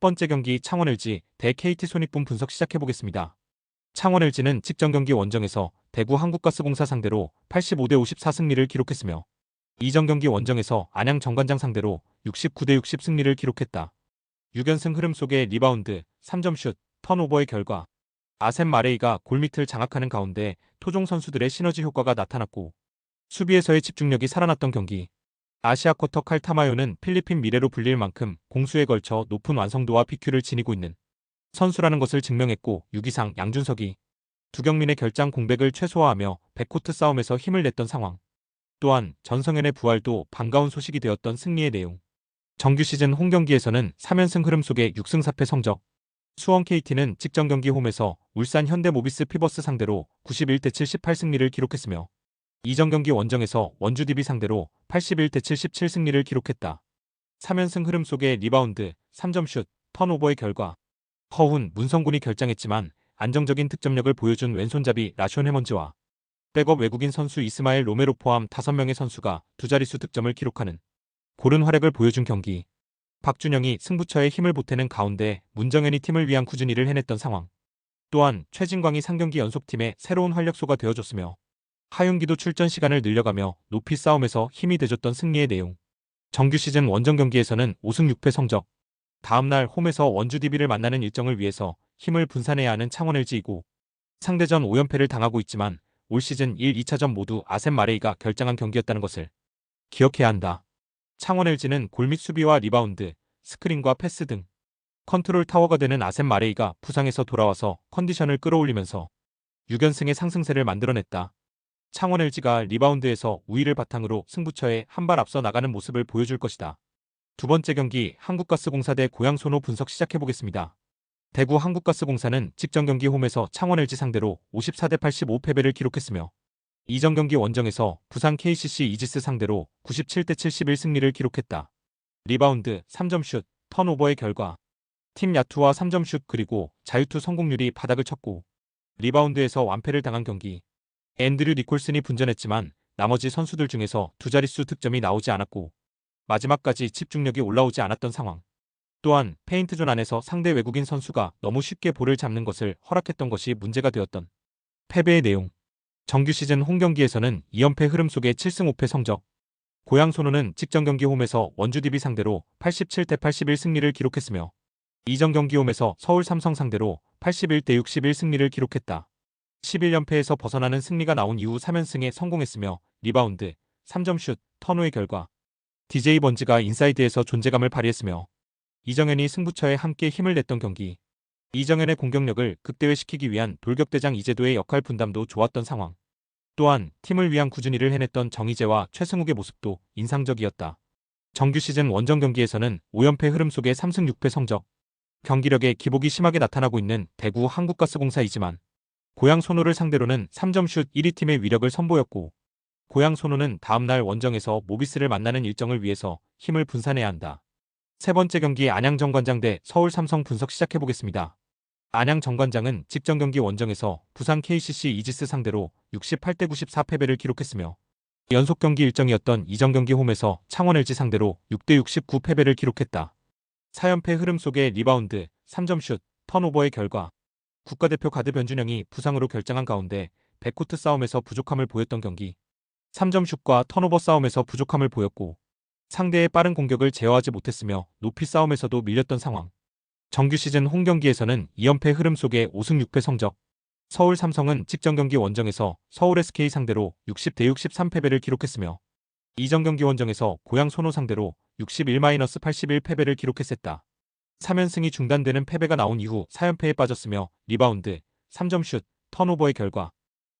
번째 경기 창원 LG 대 KT 손익분 분석 시작해보겠습니다. 창원 LG는 직전 경기 원정에서 대구 한국가스공사 상대로 85대 54 승리를 기록했으며 이전 경기 원정에서 안양 정관장 상대로 69대 60 승리를 기록했다. 6연승 흐름 속의 리바운드, 3점슛, 턴오버의 결과 아셈 마레이가 골밑을 장악하는 가운데 토종 선수들의 시너지 효과가 나타났고 수비에서의 집중력이 살아났던 경기. 아시아 쿼터 칼 타마요는 필리핀 미래로 불릴 만큼 공수에 걸쳐 높은 완성도와 BQ를 지니고 있는 선수라는 것을 증명했고, 유기상, 양준석이 두경민의 결장 공백을 최소화하며 백코트 싸움에서 힘을 냈던 상황. 또한 전성현의 부활도 반가운 소식이 되었던 승리의 내용. 정규 시즌 홈경기에서는 3연승 흐름 속의 6승 4패 성적. 수원 KT는 직전 경기 홈에서 울산 현대모비스 피버스 상대로 91대 78 승리를 기록했으며 이전 경기 원정에서 원주 DB 상대로 81대 77 승리를 기록했다. 3연승 흐름 속의 리바운드, 3점슛, 턴오버의 결과 허훈, 문성군이 결장했지만 안정적인 득점력을 보여준 왼손잡이 라숀 해먼즈와 백업 외국인 선수 이스마엘 로메로 포함 5명의 선수가 두 자릿수 득점을 기록하는 고른 활약을 보여준 경기. 박준영이 승부처에 힘을 보태는 가운데 문정현이 팀을 위한 꾸준히 일을 해냈던 상황. 또한 최진광이 3경기 연속팀의 새로운 활력소가 되어줬으며 하윤기도 출전 시간을 늘려가며 높이 싸움에서 힘이 돼줬던 승리의 내용. 정규 시즌 원정 경기에서는 5승 6패 성적. 다음날 홈에서 원주 DB를 만나는 일정을 위해서 힘을 분산해야 하는 창원 LG이고 상대전 5연패를 당하고 있지만 올 시즌 1, 2차전 모두 아셈 마레이가 결장한 경기였다는 것을 기억해야 한다. 창원 LG는 골밑 수비와 리바운드, 스크린과 패스 등 컨트롤 타워가 되는 아셈 마레이가 부상에서 돌아와서 컨디션을 끌어올리면서 6연승의 상승세를 만들어냈다. 창원 LG가 리바운드에서 우위를 바탕으로 승부처에 한 발 앞서 나가는 모습을 보여줄 것이다. 두 번째 경기 한국가스공사 대 고양소노 분석 시작해보겠습니다. 대구 한국가스공사는 직전 경기 홈에서 창원 LG 상대로 54대 85 패배를 기록했으며 이전 경기 원정에서 부산 KCC 이지스 상대로 97대 71 승리를 기록했다. 리바운드, 3점슛, 턴오버의 결과 팀 야투와 3점슛 그리고 자유투 성공률이 바닥을 쳤고 리바운드에서 완패를 당한 경기. 앤드류 니콜슨이 분전했지만 나머지 선수들 중에서 두 자릿수 득점이 나오지 않았고 마지막까지 집중력이 올라오지 않았던 상황. 또한 페인트존 안에서 상대 외국인 선수가 너무 쉽게 볼을 잡는 것을 허락했던 것이 문제가 되었던 패배의 내용. 정규 시즌 홈경기에서는 2연패 흐름 속의 7승 5패 성적. 고양소노는 직전 경기 홈에서 원주 DB 상대로 87대 81 승리를 기록했으며 이전 경기 홈에서 서울 삼성 상대로 81대 61 승리를 기록했다. 11연패에서 벗어나는 승리가 나온 이후 3연승에 성공했으며 리바운드, 3점슛, 턴오의 결과 DJ 번지가 인사이드에서 존재감을 발휘했으며 이정현이 승부처에 함께 힘을 냈던 경기. 이정현의 공격력을 극대화시키기 위한 돌격대장 이재도의 역할 분담도 좋았던 상황. 또한 팀을 위한 꾸준히 일을 해냈던 정희재와 최승욱의 모습도 인상적이었다. 정규 시즌 원정 경기에서는 5연패 흐름 속의 3승 6패 성적. 경기력에 기복이 심하게 나타나고 있는 대구 한국가스공사이지만 고양소노를 상대로는 3점슛 1위 팀의 위력을 선보였고 고양소노는 다음날 원정에서 모비스를 만나는 일정을 위해서 힘을 분산해야 한다. 세 번째 경기 안양 정관장 대 서울 삼성 분석 시작해보겠습니다. 안양 정관장은 직전 경기 원정에서 부산 KCC 이지스 상대로 68대 94 패배를 기록했으며 연속 경기 일정이었던 이전 경기 홈에서 창원 LG 상대로 6대 69 패배를 기록했다. 4연패 흐름 속의 리바운드, 3점슛, 턴오버의 결과 국가대표 가드 변준영이 부상으로 결장한 가운데 백코트 싸움에서 부족함을 보였던 경기. 3점슛과 턴오버 싸움에서 부족함을 보였고 상대의 빠른 공격을 제어하지 못했으며 높이 싸움에서도 밀렸던 상황. 정규 시즌 홈경기에서는 2연패 흐름 속의 5승 6패 성적. 서울 삼성은 직전 경기 원정에서 서울 SK 상대로 60대 63 패배를 기록했으며 이전 경기 원정에서 고양 소노 상대로 61-81 패배를 기록했었다. 3연승이 중단되는 패배가 나온 이후 4연패에 빠졌으며 리바운드, 3점슛, 턴오버의 결과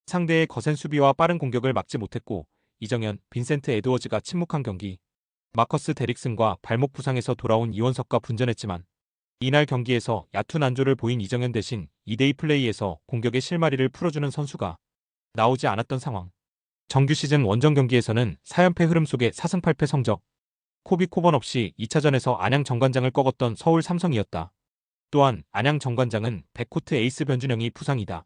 상대의 거센 수비와 빠른 공격을 막지 못했고 이정현, 빈센트 에드워즈가 침묵한 경기. 마커스 데릭슨과 발목 부상에서 돌아온 이원석과 분전했지만 이날 경기에서 얕은 난조를 보인 이정현 대신 2대2 플레이에서 공격의 실마리를 풀어주는 선수가 나오지 않았던 상황. 정규 시즌 원정 경기에서는 4연패 흐름 속의 4승 8패 성적. 코비 코번 없이 2차전에서 안양 정관장을 꺾었던 서울 삼성이었다. 또한 안양 정관장은 백코트 에이스 변준영이 부상이다.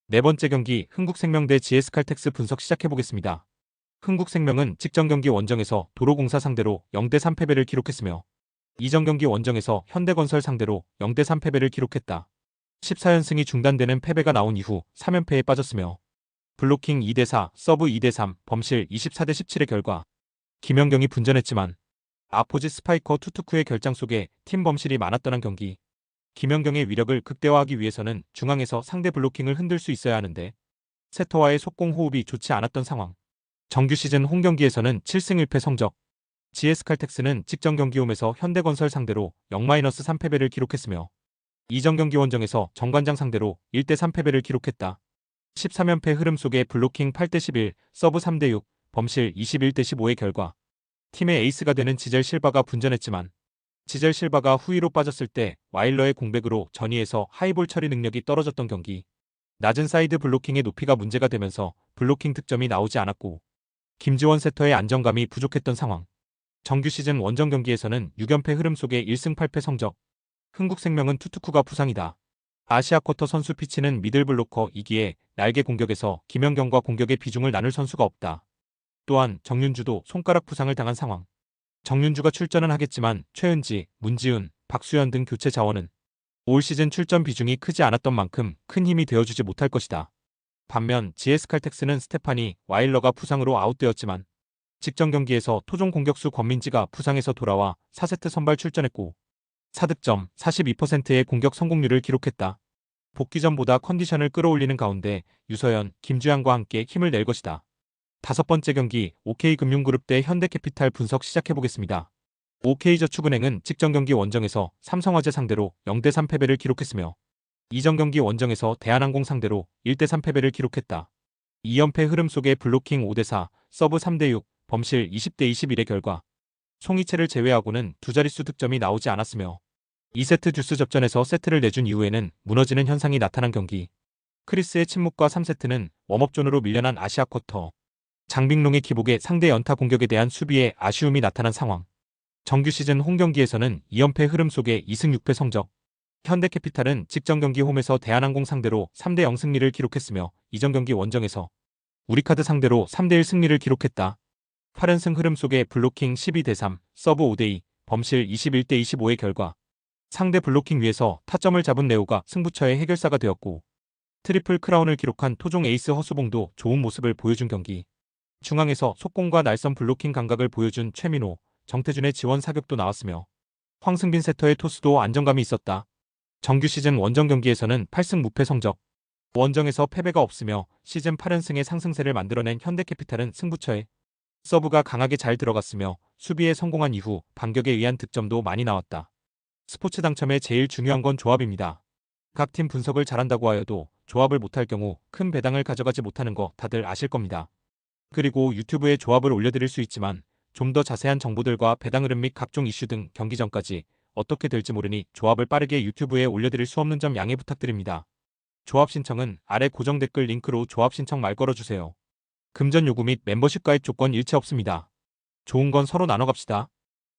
네 번째 경기 흥국생명 대 GS칼텍스 분석 시작해보겠습니다. 흥국생명은 직전 경기 원정에서 도로공사 상대로 0대 3 패배를 기록했으며 이전 경기 원정에서 현대건설 상대로 0대3 패배를 기록했다. 14연승이 중단되는 패배가 나온 이후 3연패에 빠졌으며 블로킹 2대4, 서브 2대3, 범실 24대17의 결과 김연경이 분전했지만 아포지 스파이커 투투쿠의 결장 속에 팀 범실이 많았던 한 경기. 김연경의 위력을 극대화하기 위해서는 중앙에서 상대 블로킹을 흔들 수 있어야 하는데 세터와의 속공 호흡이 좋지 않았던 상황. 정규 시즌 홈 경기에서는 7승 1패 성적. GS칼텍스는 직전 경기 홈에서 현대건설 상대로 0-3 패배를 기록했으며 이전 경기 원정에서 정관장 상대로 1대3 패배를 기록했다. 13연패 흐름 속에 블로킹 8대11, 서브 3대6, 범실 21대15의 결과 팀의 에이스가 되는 지젤 실바가 분전했지만 지젤 실바가 후위로 빠졌을 때 와일러의 공백으로 전위에서 하이볼 처리 능력이 떨어졌던 경기. 낮은 사이드 블로킹의 높이가 문제가 되면서 블로킹 득점이 나오지 않았고 김지원 세터의 안정감이 부족했던 상황. 정규 시즌 원정 경기에서는 6연패 흐름 속에 1승 8패 성적. 흥국생명은 투투쿠가 부상이다. 아시아쿼터 선수 피치는 미들블로커 2기에 날개 공격에서 김연경과 공격의 비중을 나눌 선수가 없다. 또한 정윤주도 손가락 부상을 당한 상황. 정윤주가 출전은 하겠지만 최은지, 문지은, 박수현 등 교체 자원은 올 시즌 출전 비중이 크지 않았던 만큼 큰 힘이 되어주지 못할 것이다. 반면 GS칼텍스는 스테파니, 와일러가 부상으로 아웃되었지만 직전 경기에서 토종 공격수 권민지가 부상에서 돌아와 4세트 선발 출전했고 4득점, 42%의 공격 성공률을 기록했다. 복귀 전보다 컨디션을 끌어올리는 가운데 유서연, 김주양과 함께 힘을 낼 것이다. 다섯 번째 경기 OK금융그룹 대 현대캐피탈 분석 시작해보겠습니다. OK저축은행은 직전 경기 원정에서 삼성화재 상대로 0대3 패배를 기록했으며 이전 경기 원정에서 대한항공 상대로 1대3 패배를 기록했다. 2연패 흐름 속에 블로킹 5대4, 서브 3대6, 범실 20대21의 결과 송이채를 제외하고는 두 자릿수 득점이 나오지 않았으며 2세트 듀스 접전에서 세트를 내준 이후에는 무너지는 현상이 나타난 경기. 크리스의 침묵과 3세트는 웜업존으로 밀려난 아시아쿼터. 장빙롱의 기복에 상대 연타 공격에 대한 수비에 아쉬움이 나타난 상황. 정규 시즌 홈 경기에서는 2연패 흐름 속에 2승 6패 성적. 현대캐피탈은 직전 경기 홈에서 대한항공 상대로 3대0 승리를 기록했으며 이전 경기 원정에서 우리카드 상대로 3대1 승리를 기록했다. 8연승 흐름 속에 블로킹 12대3, 서브 5대2, 범실 21대25의 결과 상대 블로킹 위에서 타점을 잡은 레오가 승부처의 해결사가 되었고 트리플 크라운을 기록한 토종 에이스 허수봉도 좋은 모습을 보여준 경기. 중앙에서 속공과 날선 블로킹 감각을 보여준 최민호, 정태준의 지원 사격도 나왔으며 황승빈 세터의 토스도 안정감이 있었다. 정규 시즌 원정 경기에서는 8승 무패 성적. 원정에서 패배가 없으며 시즌 8연승의 상승세를 만들어낸 현대캐피탈은 승부처에 서브가 강하게 잘 들어갔으며 수비에 성공한 이후 반격에 의한 득점도 많이 나왔다. 스포츠 당첨에 제일 중요한 건 조합입니다. 각 팀 분석을 잘한다고 하여도 조합을 못할 경우 큰 배당을 가져가지 못하는 거 다들 아실 겁니다. 그리고 유튜브에 조합을 올려드릴 수 있지만 좀 더 자세한 정보들과 배당 흐름 및 각종 이슈 등 경기 전까지 어떻게 될지 모르니 조합을 빠르게 유튜브에 올려드릴 수 없는 점 양해 부탁드립니다. 조합 신청은 아래 고정 댓글 링크로 조합 신청 말 걸어주세요. 금전 요구 및 멤버십 가입 조건 일체 없습니다. 좋은 건 서로 나눠 갑시다.